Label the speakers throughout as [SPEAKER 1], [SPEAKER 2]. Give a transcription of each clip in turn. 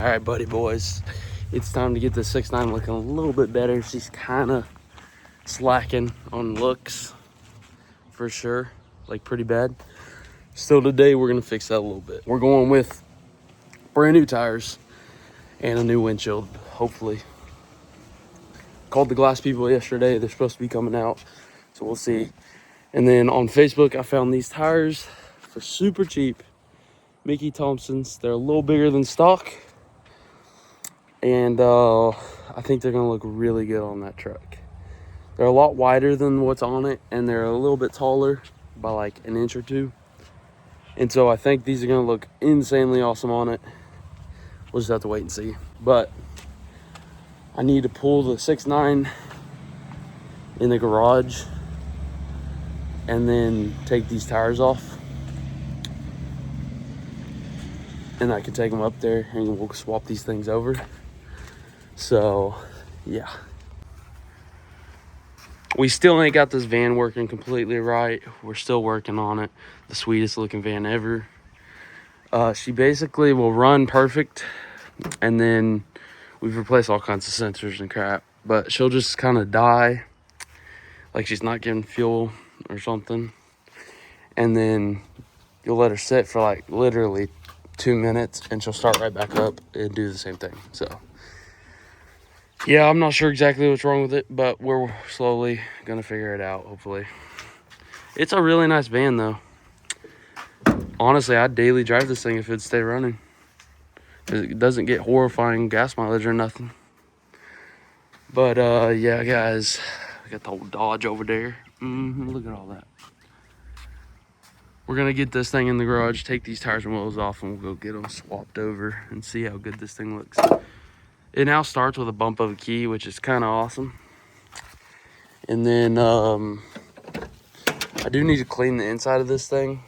[SPEAKER 1] All right, buddy boys, it's time to get the 6.9 looking a little bit better. She's kind of slacking on looks for sure, like pretty bad. So today we're gonna fix that a little bit. We're going with brand new tires and a new windshield, hopefully. Called the glass people yesterday. They're supposed to be coming out, so we'll see. And then on Facebook, I found these tires for super cheap. Mickey Thompson's. They're a little bigger than stock. And I think they're gonna look really good on that truck. They're a lot wider than what's on it, and they're a little bit taller by like an inch or two. And so I think these are gonna look insanely awesome on it. We'll just have to wait and see. But I need to pull the 6.9 in the garage and then take these tires off. And I can take them up there and we'll swap these things over. So, yeah. We still ain't got this van working completely right. We're still working on it. The sweetest looking van ever. She basically will run perfect, and then we've replaced all kinds of sensors and crap, but she'll just kind of die, like she's not getting fuel or something. And then you'll let her sit for like literally 2 minutes and she'll start right back up and do the same thing. So yeah, I'm not sure exactly what's wrong with it, but we're slowly gonna figure it out, hopefully. It's a really nice van though. Honestly, I'd daily drive this thing if it'd stay running. It doesn't get horrifying gas mileage or nothing. But yeah, guys, I got the old Dodge over there. Look at all that. We're gonna get this thing in the garage, take these tires and wheels off, and we'll go get them swapped over and see how good this thing looks. It now starts with a bump of a key, which is kind of awesome. And then I do need to clean the inside of this thing.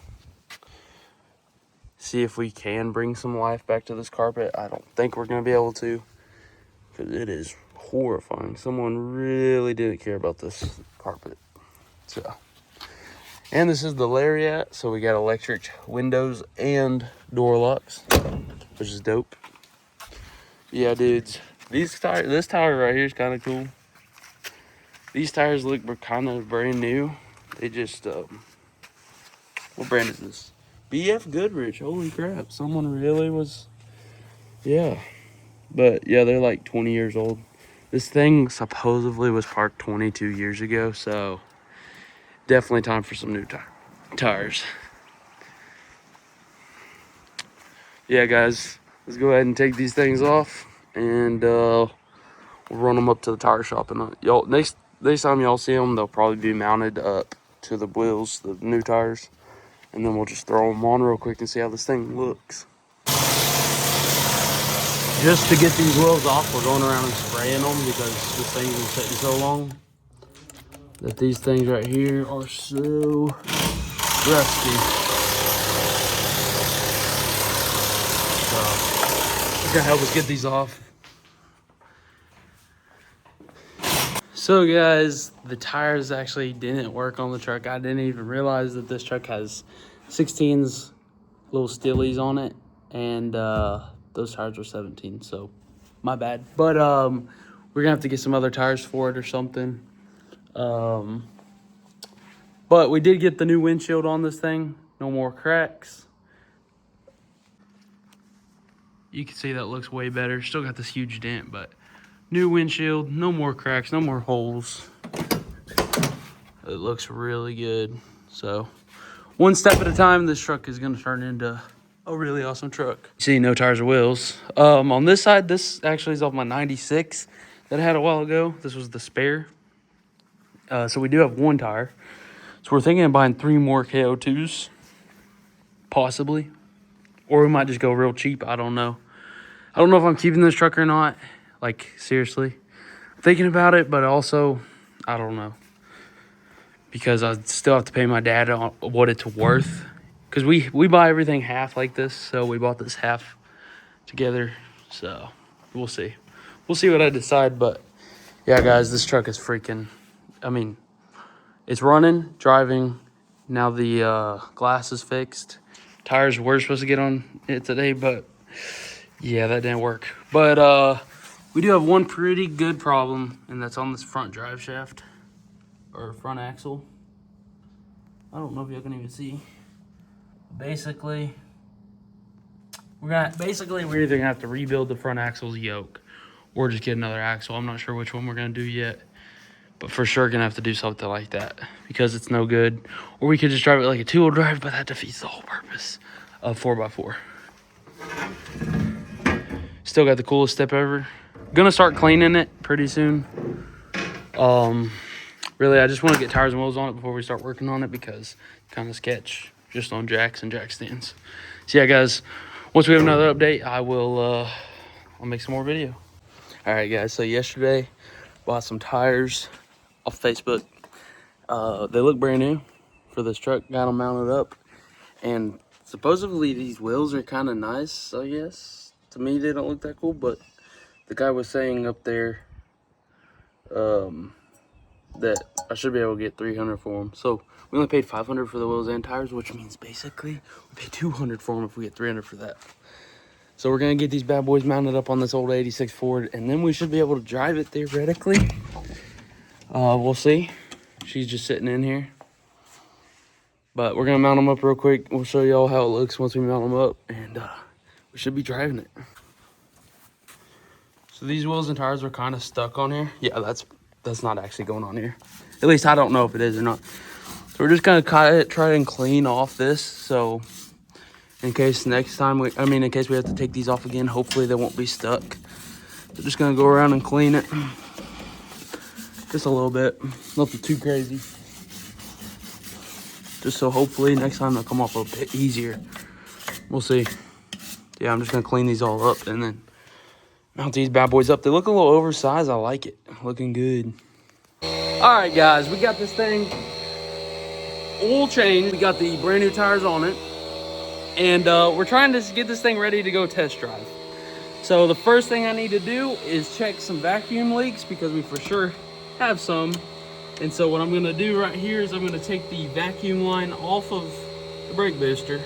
[SPEAKER 1] See if we can bring some life back to this carpet. I don't think we're gonna be able to, because it is horrifying. Someone really didn't care about this carpet. So, and this is the Lariat, so we got electric windows and door locks, which is dope. Yeah, dudes, this tire right here is kind of cool. These tires look kind of brand new. They just what brand is this? BF Goodrich. Holy crap, someone really was. Yeah, but yeah, they're like 20 years old. This thing supposedly was parked 22 years ago, so definitely time for some new tires. Yeah, guys, let's go ahead and take these things off, and we'll run them up to the tire shop. And y'all, next time y'all see them, they'll probably be mounted up to the wheels, the new tires, and then we'll just throw them on real quick and see how this thing looks. Just to get these wheels off, we're going around and spraying them because this thing's been sitting so long that these things right here are so rusty. So it's gonna help us get these off. So guys, the tires actually didn't work on the truck. I didn't even realize that this truck has 16s, little Steelies on it, and those tires were 17, so my bad. But we're gonna have to get some other tires for it or something. But we did get the new windshield on this thing. No more cracks. You can see that looks way better. Still got this huge dent, but new windshield, no more cracks, no more holes. It looks really good. So one step at a time, this truck is gonna turn into a really awesome truck. See, no tires or wheels. On this side, this actually is off my 96 that I had a while ago. This was the spare. So we do have one tire. So we're thinking of buying 3 more KO2s, possibly. Or we might just go real cheap, I don't know. I don't know if I'm keeping this truck or not. Like, seriously. I'm thinking about it, but also, I don't know. Because I still have to pay my dad on what it's worth. Because we buy everything half like this, so we bought this half together. So, we'll see. We'll see what I decide, but yeah, guys, this truck is freaking, I mean, it's running, driving. Now the glass is fixed. Tires were supposed to get on it today, but Yeah, that didn't work. But we do have one pretty good problem, and that's on this front drive shaft or front axle. I don't know if y'all can even see. Basically, we're either gonna have to rebuild the front axle's yoke or just get another axle. I'm not sure which one we're gonna do yet, but for sure gonna have to do something like that because it's no good. Or we could just drive it like a two-wheel drive, but that defeats the whole purpose of 4x4. Still got the coolest step ever. Gonna start cleaning it pretty soon. Really, I just want to get tires and wheels on it before we start working on it because kind of sketch just on jacks and jack stands. So yeah, guys, once we have another update, I'll make some more video. All right, guys. So yesterday, bought some tires off Facebook. They look brand new for this truck. Got them mounted up, and supposedly these wheels are kind of nice. I guess to me they don't look that cool, but the guy was saying up there that I should be able to get $300 for them. So we only paid $500 for the wheels and tires, which means basically we pay $200 for them if we get $300 for that. So we're gonna get these bad boys mounted up on this old 86 Ford, and then we should be able to drive it theoretically. We'll see. She's just sitting in here. But we're gonna mount them up real quick. We'll show y'all how it looks once we mount them up, and we should be driving it. So these wheels and tires are kind of stuck on here. Yeah, that's not actually going on here. At least I don't know if it is or not. So we're just gonna try and clean off this. So in case next time in case we have to take these off again, hopefully they won't be stuck. So just gonna go around and clean it. Just a little bit, nothing too crazy. Just so hopefully next time they'll come off a bit easier. We'll see. Yeah, I'm just gonna clean these all up and then mount these bad boys up. They look a little oversized. I like it. Looking good. All right, guys, we got this thing oil changed. We got the brand new tires on it, and we're trying to get this thing ready to go test drive. So the first thing I need to do is check some vacuum leaks because we for sure have some. And so what I'm gonna do right here is I'm gonna take the vacuum line off of the brake booster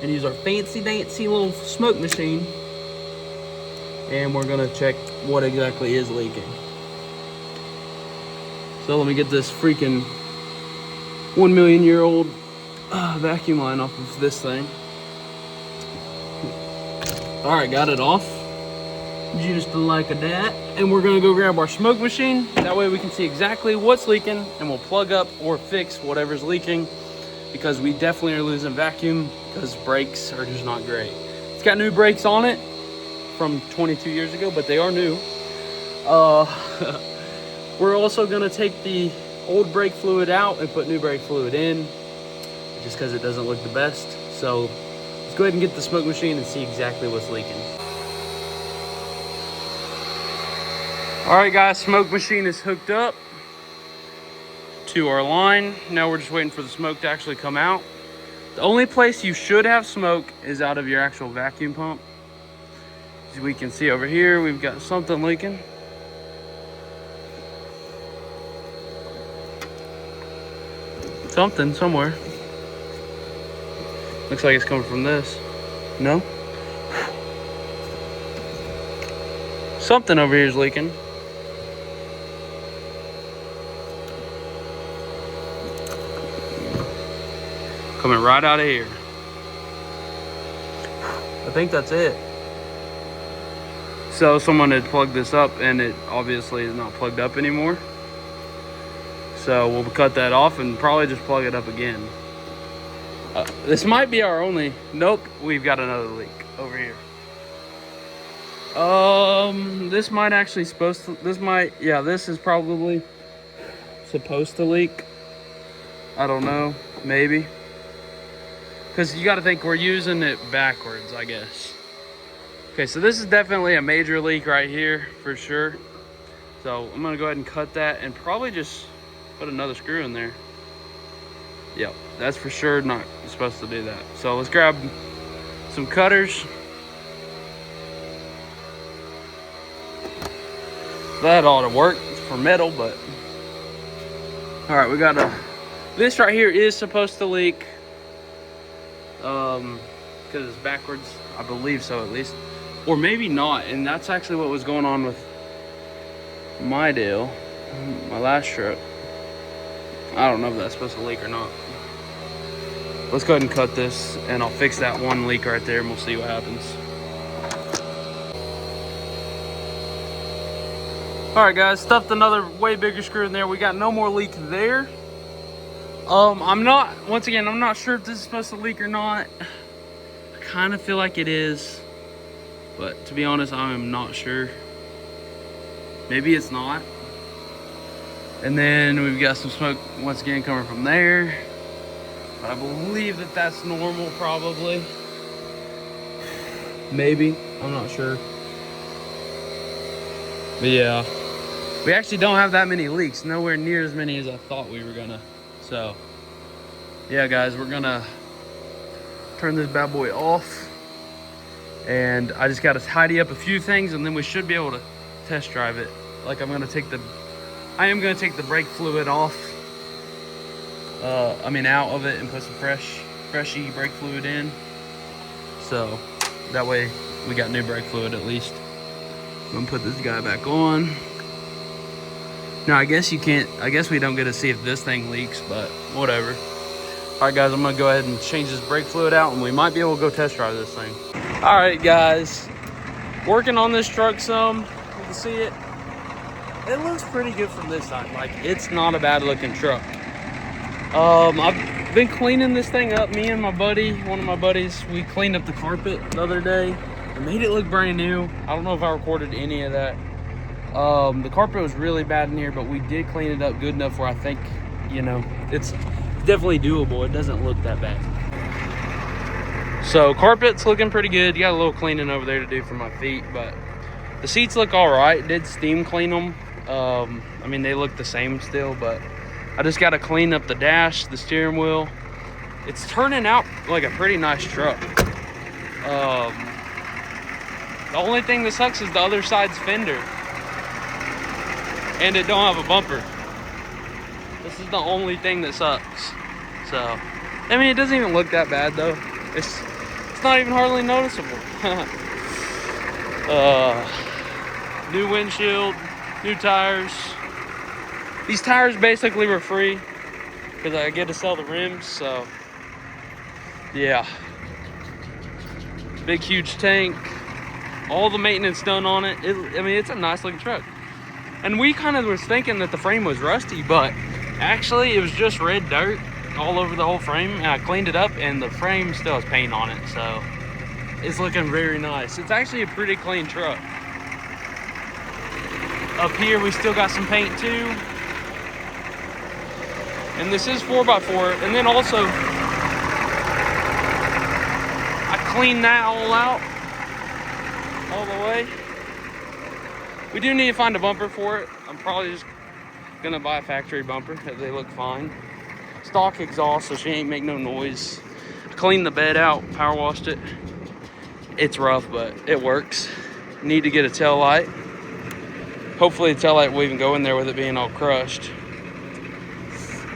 [SPEAKER 1] and use our fancy dancy little smoke machine, and we're gonna check what exactly is leaking. So let me get this freaking 1 million year old vacuum line off of this thing. All right, got it off. Just like that. And we're gonna go grab our smoke machine. That way we can see exactly what's leaking, and we'll plug up or fix whatever's leaking, because we definitely are losing vacuum because brakes are just not great. It's got new brakes on it from 22 years ago, but they are new. We're also gonna take the old brake fluid out and put new brake fluid in, just because it doesn't look the best. So let's go ahead and get the smoke machine and see exactly what's leaking. All right, guys, smoke machine is hooked up to our line. Now we're just waiting for the smoke to actually come out. The only place you should have smoke is out of your actual vacuum pump. As we can see over here, we've got something leaking. Something somewhere. Looks like it's coming from this. No? Something over here is leaking. Coming right out of here. I think that's it. So someone had plugged this up and it obviously is not plugged up anymore. So we'll cut that off and probably just plug it up again. This might be our only, nope, we've got another leak over here. This might actually this is probably supposed to leak. I don't know, maybe. Because you got to think we're using it backwards, I guess. Okay, so this is definitely a major leak right here for sure. So I'm gonna go ahead and cut that and probably just put another screw in there. Yep, that's for sure not supposed to do that. So let's grab some cutters. That ought to work. It's for metal, but all right, we got this right here is supposed to leak. because it's backwards. I believe so, at least. Or maybe not. And that's actually what was going on with my deal, my last truck. I don't know if that's supposed to leak or not. Let's go ahead and cut this, and I'll fix that one leak right there, and we'll see what happens. All right, guys, stuffed another way bigger screw in there. We got no more leak there. I'm not sure if this is supposed to leak or not. I kind of feel like it is, but to be honest, I am not sure. Maybe it's not. And then we've got some smoke once again coming from there. But I believe that that's normal, probably. Maybe, I'm not sure. But yeah, we actually don't have that many leaks. Nowhere near as many as I thought we were gonna. So, yeah, guys, we're gonna turn this bad boy off. And I just gotta tidy up a few things, and then we should be able to test drive it. Like I am gonna take the brake fluid off. Out of it and put some freshy brake fluid in. So that way we got new brake fluid at least. I'm gonna put this guy back on. Now I guess we don't get to see if this thing leaks, but whatever. All right, guys, I'm gonna go ahead and change this brake fluid out, and we might be able to go test drive this thing. All right, guys, working on this truck some. You can see it. It looks pretty good from this side. Like, it's not a bad looking truck. I've been cleaning this thing up. Me and my buddy, one of my buddies, we cleaned up the carpet the other day and made it look brand new. I don't know if I recorded any of that. The carpet was really bad in here, but we did clean it up good enough where I think, it's definitely doable. It doesn't look that bad. So carpet's looking pretty good. You got a little cleaning over there to do for my feet, but the seats look all right. Did steam clean them. They look the same still, but I just got to clean up the dash, the steering wheel. It's turning out like a pretty nice truck. The only thing that sucks is the other side's fender, and it don't have a bumper. This is the only thing that sucks. So, it doesn't even look that bad though. It's not even hardly noticeable. New windshield, new tires. These tires basically were free because I get to sell the rims, so yeah. Big huge tank, all the maintenance done on it. It's a nice looking truck. And we kind of was thinking that the frame was rusty, but actually it was just red dirt all over the whole frame, and I cleaned it up and the frame still has paint on it, so it's looking very nice. It's actually a pretty clean truck. Up here we still got some paint too. And this is 4x4. And then also, I cleaned that all out, all the way. We do need to find a bumper for it. I'm probably just gonna buy a factory bumper because they look fine. Stock exhaust, so she ain't make no noise. I cleaned the bed out, power washed it. It's rough, but it works. Need to get a tail light. Hopefully the tail light will even go in there with it being all crushed.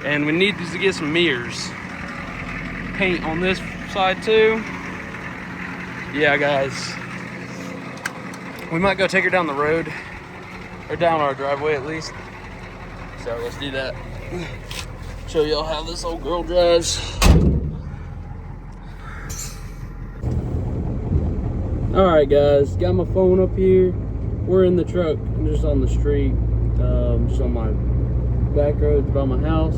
[SPEAKER 1] And we need to get some mirrors. Paint on this side too. Yeah, guys. We might go take her down the road. Or down our driveway at least. So let's do that. Show y'all how this old girl drives. Alright, guys. Got my phone up here. We're in the truck. I'm just on the street. Just on my back roads by my house.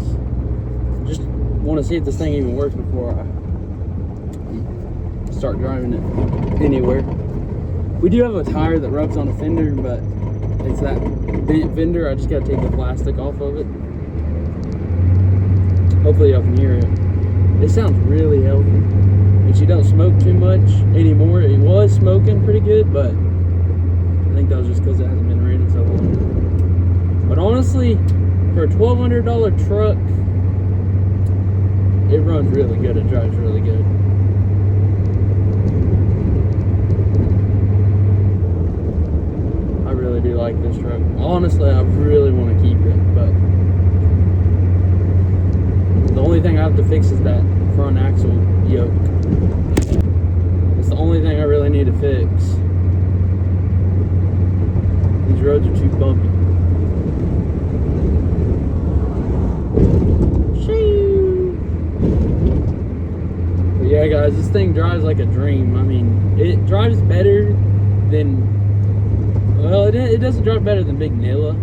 [SPEAKER 1] Just want to see if this thing even works before I start driving it anywhere. We do have a tire that rubs on a fender, but it's that bent fender. I just gotta take the plastic off of it. Hopefully y'all can hear it. It sounds really healthy. And she don't smoke too much anymore. It was smoking pretty good, but I think that was just because it hasn't been raining so long. But honestly, for a $1,200 truck, it runs really good. It drives really good. I really do like this truck. Honestly, I really want to keep it, but the only thing I have to fix is that front axle yoke. need to fix. These roads are too bumpy. But yeah, guys, this thing drives like a dream. I mean, it drives better than, well, it doesn't drive better than Big Nilla,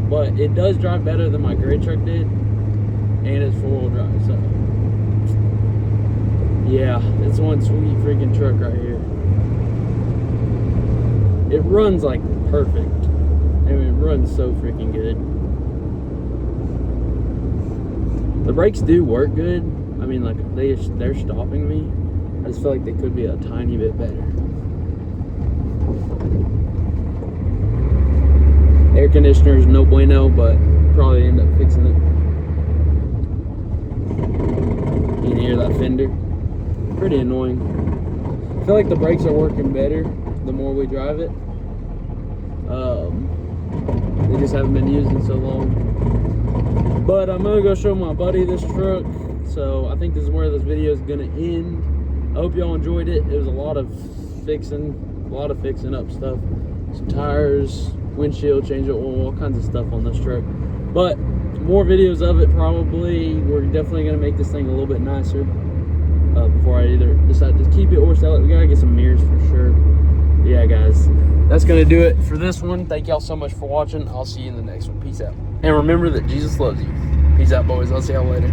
[SPEAKER 1] but it does drive better than my gray truck did, and it's 4-wheel drive, so yeah, it's one sweet freaking truck right here. It runs like perfect. I mean, it runs so freaking good. The brakes do work good. I mean, like, they're stopping me. I just feel like they could be a tiny bit better. Air conditioner is no bueno, but probably end up fixing it. You can hear that fender. Pretty annoying. I feel like the brakes are working better the more we drive it. They just haven't been used in so long. But I'm gonna go show my buddy this truck. So I think this is where this video is gonna end. I hope y'all enjoyed it. It was a lot of fixing up stuff. Some tires, windshield, change of oil, all kinds of stuff on this truck. But more videos of it probably. We're definitely gonna make this thing a little bit nicer before I either decide to keep it or sell it. We gotta get some mirrors for sure. Yeah, guys, that's gonna do it for this one. Thank y'all so much for watching. I'll see you in the next one. Peace out. And remember that Jesus loves you. Peace out, boys. I'll see y'all later.